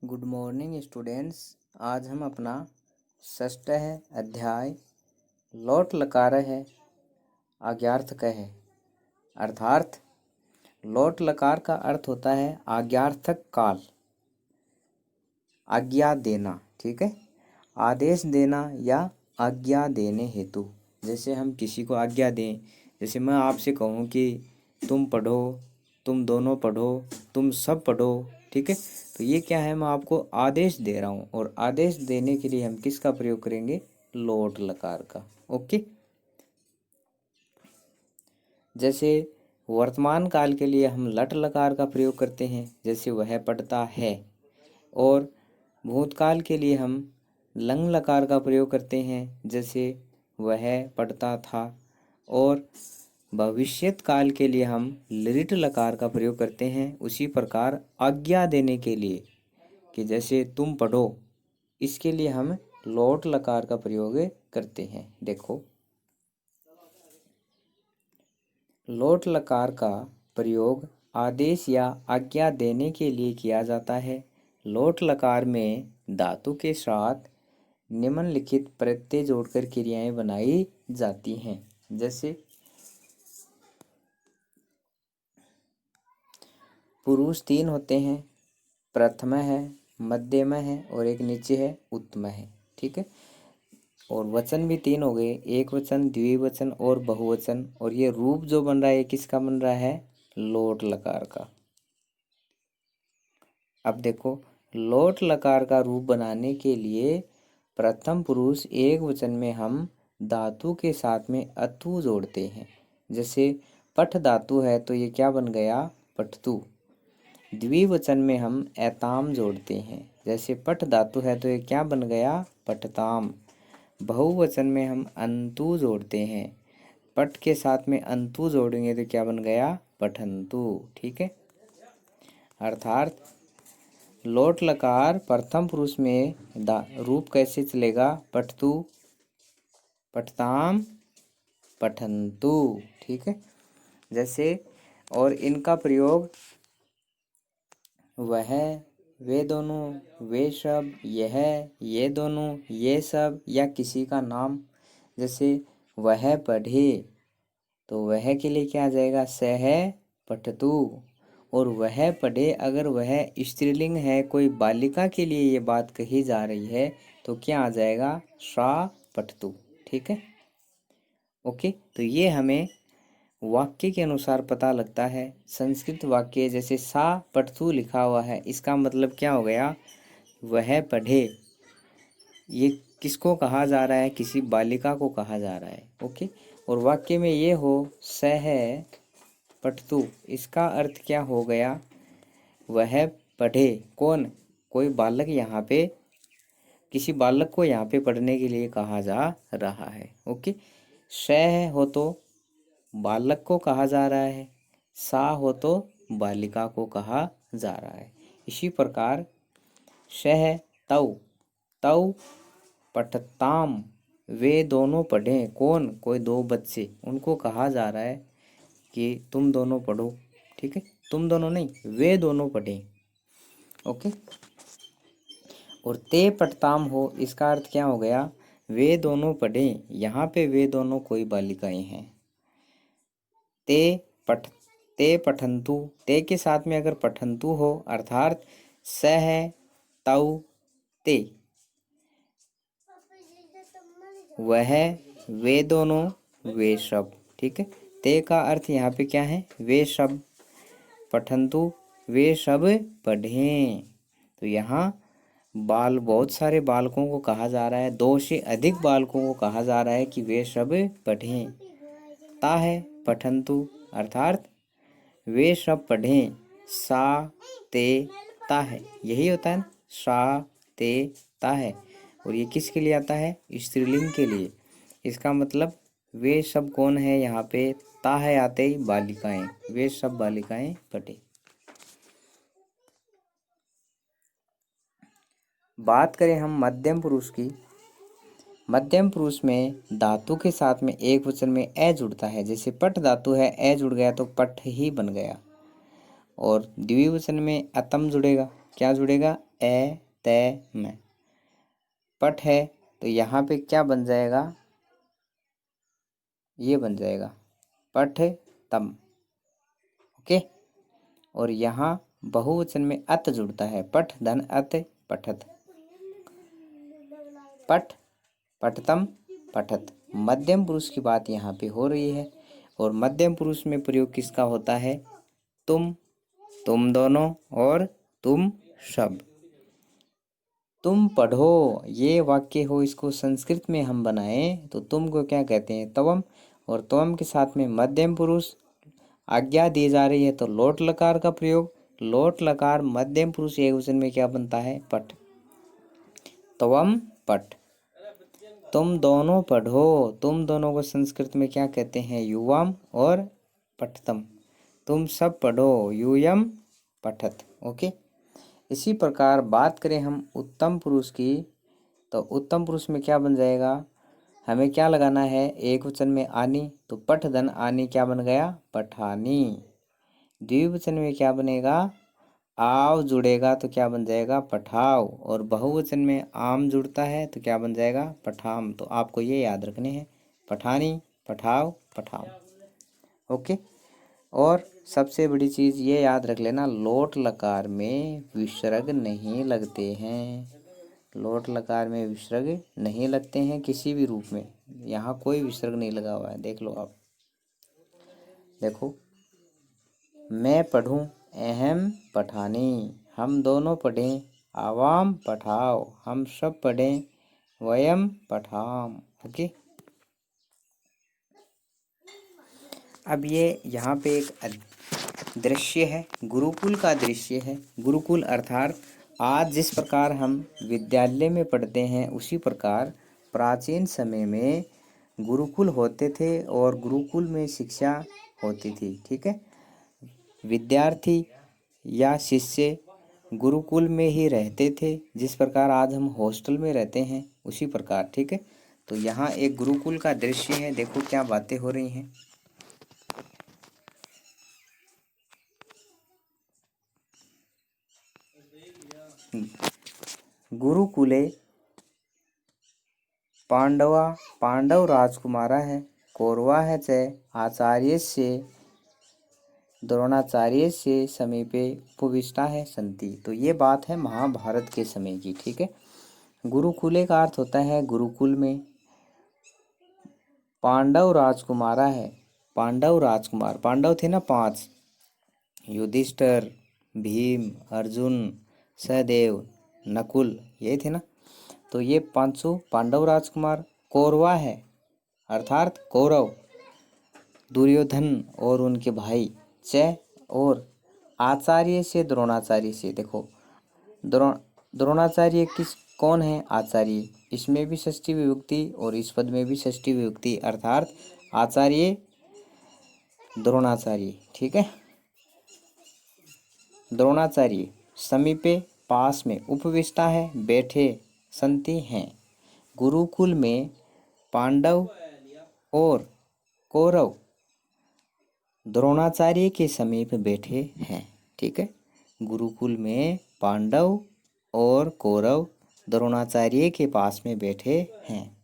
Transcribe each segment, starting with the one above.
Good morning students. आज हम अपना षष्ठ अध्याय लोट लकार है आज्ञार्थक है अर्थात लोट लकार का अर्थ होता है आज्ञार्थक काल, आज्ञा देना। ठीक है, आदेश देना या आज्ञा देने हेतु। जैसे हम किसी को आज्ञा दें, जैसे मैं आपसे कहूँ कि तुम पढ़ो, तुम दोनों पढ़ो, तुम सब पढ़ो। ठीक है, तो ये क्या है, मैं आपको आदेश दे रहा हूँ और आदेश देने के लिए हम किसका प्रयोग करेंगे? लोट लकार का। ओके, जैसे वर्तमान काल के लिए हम लट लकार का प्रयोग करते हैं, जैसे वह पढ़ता है, और भूतकाल के लिए हम लंग लकार का प्रयोग करते हैं, जैसे वह पढ़ता था, और भविष्यत काल के लिए हम लिट लकार का प्रयोग करते हैं। उसी प्रकार आज्ञा देने के लिए कि जैसे तुम पढ़ो, इसके लिए हम लोट लकार का प्रयोग करते हैं। देखो, लोट लकार का प्रयोग आदेश या आज्ञा देने के लिए किया जाता है। लोट लकार में धातु के साथ निम्नलिखित प्रत्यय जोड़कर क्रियाएं बनाई जाती हैं। जैसे पुरुष 3 होते हैं, प्रथम है, मध्यम है और एक नीचे है, उत्तम है। ठीक है, और वचन भी 3 हो गए, एक वचन, द्विवचन और बहुवचन। और ये रूप जो बन रहा है किसका बन रहा है? लोट लकार का। अब देखो, लोट लकार का रूप बनाने के लिए प्रथम पुरुष एक वचन में हम धातु के साथ में अतु जोड़ते हैं। जैसे पठ धातु है तो ये क्या बन गया? पठतु। द्विवचन में हम एताम जोड़ते हैं, जैसे पठ धातु है तो ये क्या बन गया? पठताम। बहुवचन में हम अंतु जोड़ते हैं, पठ के साथ में अंतु जोड़ेंगे तो क्या बन गया? पठंतु। ठीक है, अर्थात लोट लकार प्रथम पुरुष में रूप कैसे चलेगा? पठतु, पठताम, पठंतु। ठीक है, जैसे और इनका प्रयोग वह, वे दोनों, वे सब, यह, ये दोनों, ये सब, या किसी का नाम। जैसे वह पढ़े तो वह के लिए क्या आ जाएगा? सह पठतु। और वह पढ़े, अगर वह स्त्रीलिंग है, कोई बालिका के लिए ये बात कही जा रही है, तो क्या आ जाएगा? सा पठतु। ठीक है, ओके। तो ये हमें वाक्य के अनुसार पता लगता है। संस्कृत वाक्य जैसे सा पठतु लिखा हुआ है, इसका मतलब क्या हो गया? वह पढ़े। ये किसको कहा जा रहा है? किसी बालिका को कहा जा रहा है। ओके, और वाक्य में ये हो सह पठतु, इसका अर्थ क्या हो गया? वह पढ़े। कौन? कोई बालक, यहाँ पे किसी बालक को यहाँ पे पढ़ने के लिए कहा जा रहा है। ओके, सह हो तो बालक को कहा जा रहा है, सा हो तो बालिका को कहा जा रहा है। इसी प्रकार सह तौ, तौ पठताम, वे दोनों पढ़ें। कौन? कोई दो बच्चे, उनको कहा जा रहा है कि तुम दोनों पढ़ो। ठीक है, तुम दोनों नहीं, वे दोनों पढ़ें। ओके, और ते पठताम हो, इसका अर्थ क्या हो गया? वे दोनों पढ़ें। यहाँ पे वे दोनों कोई बालिकाएं हैं। ते पठंतु, ते के साथ में अगर पठंतु हो, अर्थात सह तौ ते, वह, वे दोनों, वे सब। ठीक है, ते का अर्थ यहाँ पे क्या है? वे सब। पठंतु, वे सब पढ़ें। तो यहाँ बहुत सारे बालकों को कहा जा रहा है, 2 से अधिक बालकों को कहा जा रहा है कि वे सब पढ़ें। ता है पठंतु, अर्थात वे सब पढ़ें। सा ते ता है, यही होता है ना, सा ते ता है। और ये किसके लिए आता है? स्त्रीलिंग के लिए। इसका मतलब वे सब कौन है? यहाँ पे ता है आते ही बालिकाएं, वे सब बालिकाएं पढ़े। बात करें हम मध्यम पुरुष की। मध्यम पुरुष में धातु के साथ में एक वचन में ए जुड़ता है। जैसे पठ धातु है, ए जुड़ गया तो पठ ही बन गया। और द्विवचन में अतम जुड़ेगा, क्या जुड़ेगा? ए तय में। पठ है तो यहाँ पे क्या बन जाएगा, ये बन जाएगा पठ तम। ओके। और यहाँ बहुवचन में अत जुड़ता है, पठ धन अत पठत, पठ पठतम पठत। मध्यम पुरुष की बात यहाँ पे हो रही है और मध्यम पुरुष में प्रयोग किसका होता है, तुम दोनों और तुम सब। तुम पढ़ो, ये वाक्य हो, इसको संस्कृत में हम बनाएं तो तुम को क्या कहते हैं, तवम। और तवम के साथ में मध्यम पुरुष आज्ञा दी जा रही है तो लोट लकार का प्रयोग। लोट लकार मध्यम पुरुष एकवचन में क्या बनता है, पठ। तवम पठ। तुम दोनों पढ़ो, तुम दोनों को संस्कृत में क्या कहते हैं, युवाम और पठतम। तुम सब पढ़ो, यूयम पठत। ओके। इसी प्रकार बात करें हम उत्तम पुरुष की, तो उत्तम पुरुष में क्या बन जाएगा, हमें क्या लगाना है, एक वचन में आनी, तो पठ धन आनी क्या बन गया, पठानी। द्विवचन में क्या बनेगा, आव जुड़ेगा तो क्या बन जाएगा, पठाव। और बहुवचन में आम जुड़ता है तो क्या बन जाएगा, पठाम। तो आपको ये याद रखने हैं, पठानी, पठाव, पठाम। ओके। और सबसे बड़ी चीज़ ये याद रख लेना, लोट लकार में विसर्ग नहीं लगते हैं। लोट लकार में विसर्ग नहीं लगते हैं किसी भी रूप में, यहाँ कोई विसर्ग नहीं लगा हुआ है। देख लो आप, देखो, मैं पढ़ूं, अहम पठानी, हम दोनों पढ़ें, आवाम पठाओ, हम सब पढ़ें, वयम पठाम। ओके। अब ये यहाँ पे एक दृश्य है, गुरुकुल का दृश्य है। गुरुकुल अर्थात आज जिस प्रकार हम विद्यालय में पढ़ते हैं उसी प्रकार प्राचीन समय में गुरुकुल होते थे और गुरुकुल में शिक्षा होती थी। ठीक है। विद्यार्थी या शिष्य गुरुकुल में ही रहते थे, जिस प्रकार आज हम हॉस्टल में रहते हैं उसी प्रकार। ठीक है। तो यहाँ एक गुरुकुल का दृश्य है, देखो क्या बातें हो रही हैं। गुरुकुले पांडव राजकुमारा है, कौरवा है च आचार्य से द्रोणाचार्य से समीपे उपविष्टा है संति। तो ये बात है महाभारत के समय की। ठीक है। गुरुकुले का अर्थ होता है गुरुकुल में। पांडव राजकुमारा है, पांडव राजकुमार, पांडव थे ना 5, युधिष्ठिर, भीम, अर्जुन, सहदेव, नकुल, ये थे ना। तो ये 500 पांडव राजकुमार। कौरवा है अर्थात कौरव, दुर्योधन और उनके भाई, च और आचार्य से द्रोणाचार्य से। देखो द्रोणाचार्य कौन है, आचार्य। इसमें भी षष्ठी विभक्ति और इस पद में भी षष्ठी विभक्ति अर्थात आचार्य द्रोणाचार्य। ठीक है। द्रोणाचार्य समीपे पास में, उपविष्टा है बैठे, संति हैं। गुरुकुल में पांडव और कौरव द्रोणाचार्य के समीप बैठे हैं। ठीक है। गुरुकुल में पांडव और कौरव द्रोणाचार्य के पास में बैठे हैं।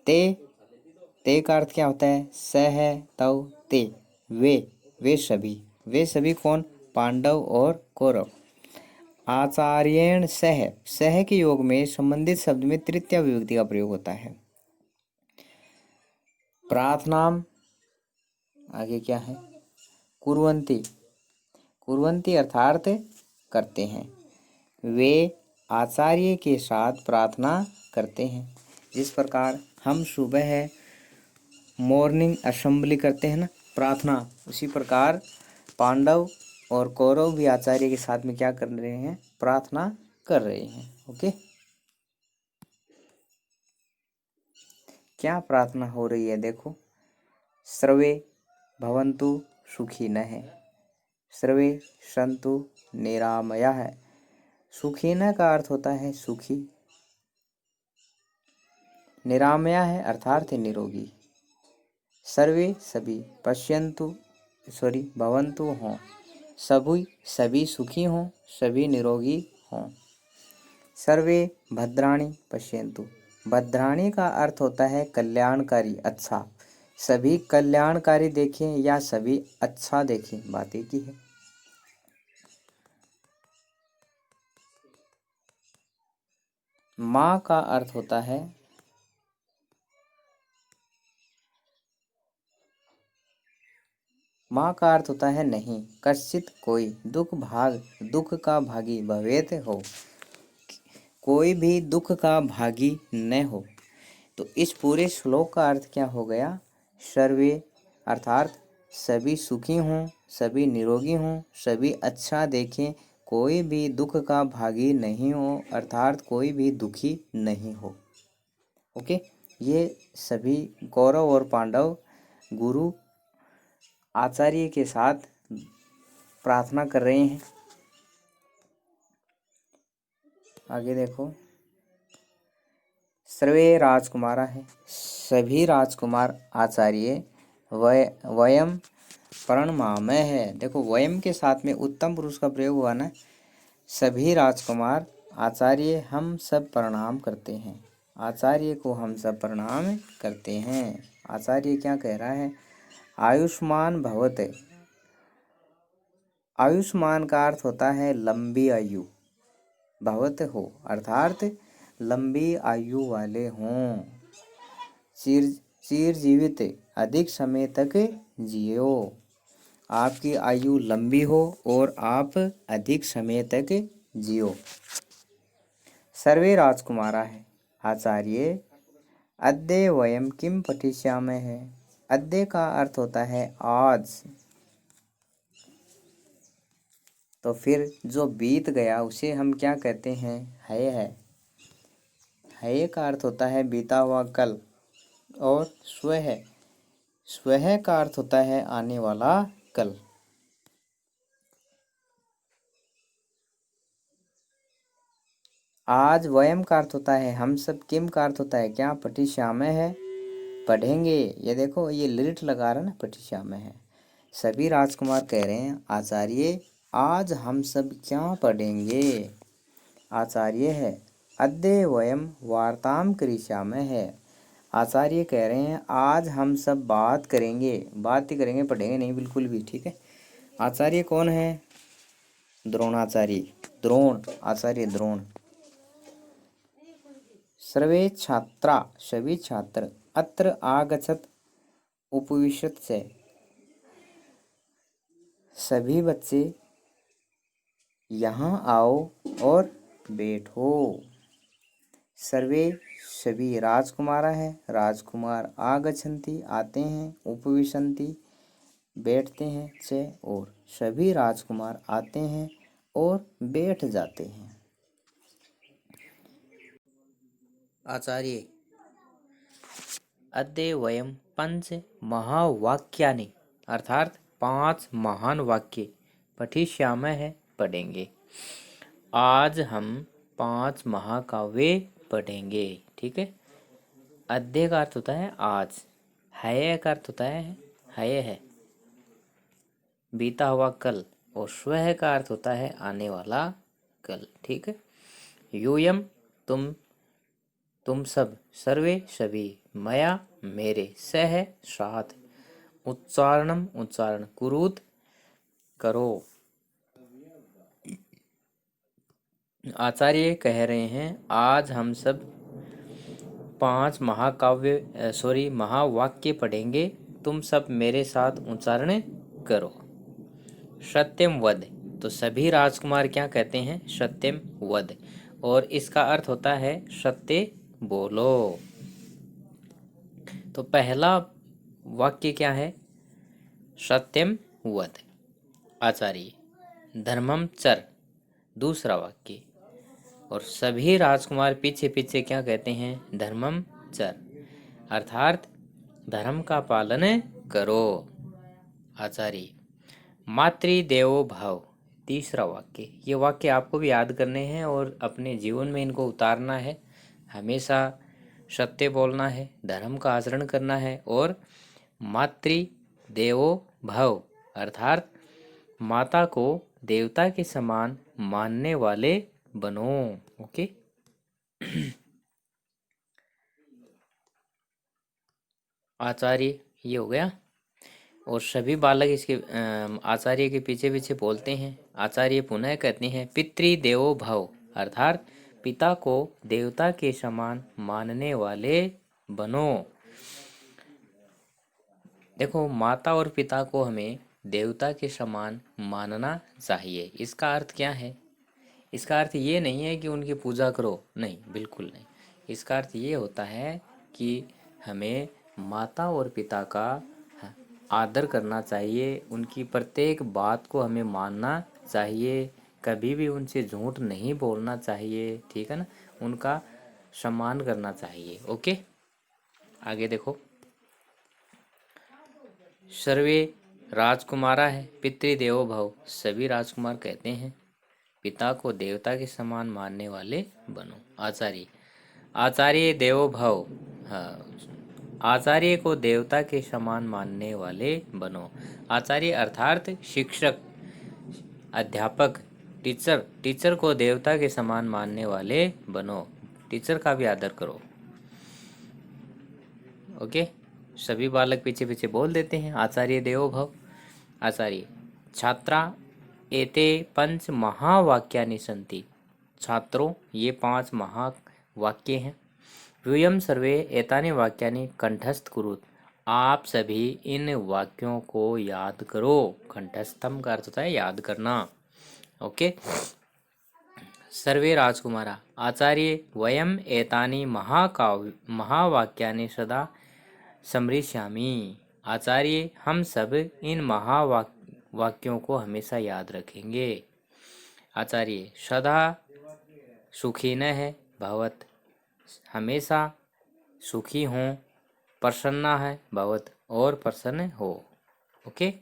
ते का अर्थ क्या होता है, स है, तव, ते, वे सभी कौन, पांडव और कौरव। आचार्येण सह के योग में संबंधित शब्द में तृतीया विभक्ति का प्रयोग होता है। प्रार्थनाम आगे क्या है, कुर्वन्ति अर्थात करते हैं। वे आचार्य के साथ प्रार्थना करते हैं। जिस प्रकार हम सुबह है मॉर्निंग असेंबली करते हैं ना, प्रार्थना, उसी प्रकार पांडव और कौरव भी आचार्य के साथ में क्या कर रहे हैं, प्रार्थना कर रहे हैं। ओके। क्या प्रार्थना हो रही है, देखो, सर्वे भवन्तु सुखिनः, सर्वे सन्तु निरामयाः। सुखिनः का अर्थ होता है सुखी, निरामयाः अर्थात निरोगी। सर्वे सभी, भवन्तु हों, सभी सुखी हों, सभी निरोगी हों। सर्वे भद्राणि पश्यन्तु। भद्राणि का अर्थ होता है कल्याणकारी, अच्छा। सभी कल्याणकारी देखें या सभी अच्छा देखें, बात एक ही है। माँ का अर्थ होता है नहीं। कश्चित कोई, दुख का भागी भवेत हो, कोई भी दुख का भागी न हो। तो इस पूरे श्लोक का अर्थ क्या हो गया? सर्वे अर्थात सभी सुखी हों, सभी निरोगी हों, सभी अच्छा देखें, कोई भी दुख का भागी नहीं हो, अर्थात कोई भी दुखी नहीं हो। ओके, ये सभी कौरव और पांडव गुरु आचार्य के साथ प्रार्थना कर रहे हैं। आगे देखो, सर्वे राजकुमारा है, सभी राजकुमार आचार्य वयम प्रणमामः है। देखो वयम के साथ में उत्तम पुरुष का प्रयोग हुआ ना। सभी राजकुमार आचार्य हम सब प्रणाम करते हैं, आचार्य को हम सब प्रणाम करते हैं। आचार्य क्या कह रहा है? आयुष्मान भवत। आयुष्मान का अर्थ होता है लंबी आयु, भवत हो अर्थात लंबी आयु वाले हों, चिर जीवित, अधिक समय तक जियो। आपकी आयु लंबी हो और आप अधिक समय तक जियो। सर्वे राजकुमारा है आचार्य अद्य वयम किम पठिष्यामः है। अद्य का अर्थ होता है आज। तो फिर जो बीत गया उसे हम क्या कहते हैं? है। का अर्थ होता है बीता हुआ कल। और स्वह का अर्थ होता है आने वाला कल। आज वयम का अर्थ होता है हम सब, किम का अर्थ होता है क्या, पठिष्यामः है पढ़ेंगे। ये देखो ये लिरिट लगा रहा ना, पठिष्यामः है। सभी राजकुमार कह रहे हैं आचार्य आज हम सब क्या पढ़ेंगे। आचार्य है अद्य वयम वार्ताम करिष्यामः है। आचार्य कह रहे हैं आज हम सब बात करेंगे, बात ही करेंगे, पढ़ेंगे नहीं बिल्कुल भी, ठीक है। आचार्य कौन है? द्रोणाचार्य, द्रोण, आचार्य द्रोण। सर्वे छात्रा, सभी छात्र, अत्र आगच्छत उपविशत से, सभी बच्चे यहाँ आओ और बैठो। सर्वे सभी राजकुमारा है, राजकुमार आगच्छन्ति आते हैं, उपविशन्ति बैठते हैं, से और सभी राजकुमार आते हैं और बैठ जाते हैं। आचार्य अद्य वयम पंच महावाक्यानि अर्थात 5 महान वाक्य पठिष्यामः है पढ़ेंगे। आज हम 5 महाकाव्य पढ़ेंगे, ठीक है। अद्य का अर्थ होता है आज, है का अर्थ होता है बीता हुआ कल, और स्वह का अर्थ होता है आने वाला कल, ठीक है। यूयम तुम सब, सर्वे सभी, मया मेरे, सह साथ, उच्चारण कुरुत करो। आचार्य कह रहे हैं आज हम सब 5 महावाक्य पढ़ेंगे, तुम सब मेरे साथ उच्चारण करो। सत्यम वद, तो सभी राजकुमार क्या कहते हैं? सत्यम वद, और इसका अर्थ होता है सत्य बोलो। तो पहला वाक्य क्या है? सत्यम वद आचार्य, धर्मम चर दूसरा वाक्य, और सभी राजकुमार पीछे पीछे क्या कहते हैं? धर्मम चर अर्थात धर्म का पालन करो। आचार्य मातृदेवो भव तीसरा वाक्य, ये वाक्य आपको भी याद करने हैं और अपने जीवन में इनको उतारना है। हमेशा सत्य बोलना है, धर्म का आचरण करना है, और मातृदेवो भव अर्थात माता को देवता के समान मानने वाले बनो। ओके। आचार्य ये हो गया। और सभी बालक इसके आचार्य के पीछे पीछे बोलते हैं। आचार्य पुनः कहते हैं पितृदेवो भव, अर्थात पिता को देवता के समान मानने वाले बनो। देखो, माता और पिता को हमें देवता के समान मानना चाहिए। इसका अर्थ क्या है? इसका अर्थ ये नहीं है कि उनकी पूजा करो, नहीं, बिल्कुल नहीं। इसका अर्थ ये होता है कि हमें माता और पिता का आदर करना चाहिए, उनकी प्रत्येक बात को हमें मानना चाहिए, कभी भी उनसे झूठ नहीं बोलना चाहिए, ठीक है ना, उनका सम्मान करना चाहिए। ओके, आगे देखो। सर्वे राजकुमारा है पितृदेवो भव, सभी राजकुमार कहते हैं पिता को देवता के समान मानने वाले बनो। आचार्य, आचार्य देवो भव, हाँ, आचार्य को देवता के समान मानने वाले बनो। आचार्य अर्थात शिक्षक, अध्यापक, टीचर, टीचर को देवता के समान मानने वाले बनो। टीचर का भी आदर करो। ओके, सभी बालक पीछे पीछे बोल देते हैं आचार्य देवो भव। आचार्य, छात्रा एते पंच महावाक्यानि सन्ति, छात्रों ये 5 महावाक्य हैं। यूयम सर्वे एतानि वाक्यानि कंठस्थ कुरुत, आप सभी इन वाक्यों को याद करो। कंठस्थम का अर्थ होता है याद करना। ओके, सर्वे राजकुमारा, आचार्य वयम एतानि महावाक्यानि सदा स्मृष्यामि, आचार्य हम सब इन महावाक्यों को हमेशा याद रखेंगे। आचार्य, सदा सुखिनः भवत, हमेशा सुखी हों, प्रसन्ना है भवत, और प्रसन्न हो। ओके,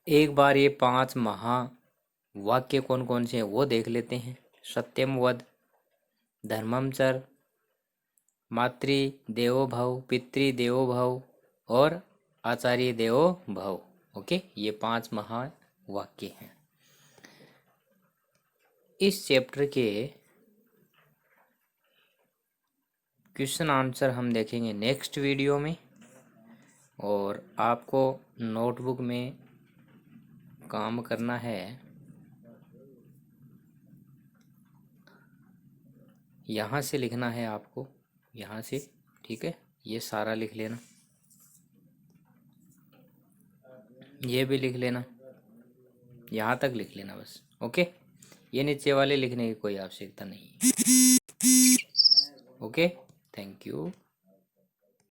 एक बार ये 5 महावाक्य कौन कौन से हैं वो देख लेते हैं। सत्यम वद, धर्मम चर, मातृ देवो भव, पितृ देवो भव और आचार्य देवो भव। ओके, ये 5 महावाक्य हैं। इस चैप्टर के क्वेश्चन आंसर हम देखेंगे नेक्स्ट वीडियो में, और आपको नोटबुक में काम करना है, यहाँ से लिखना है आपको, यहाँ से, ठीक है, ये सारा लिख लेना, ये भी लिख लेना, यहाँ तक लिख लेना बस। ओके, ये नीचे वाले लिखने की कोई आवश्यकता नहीं है। Okay, thank you.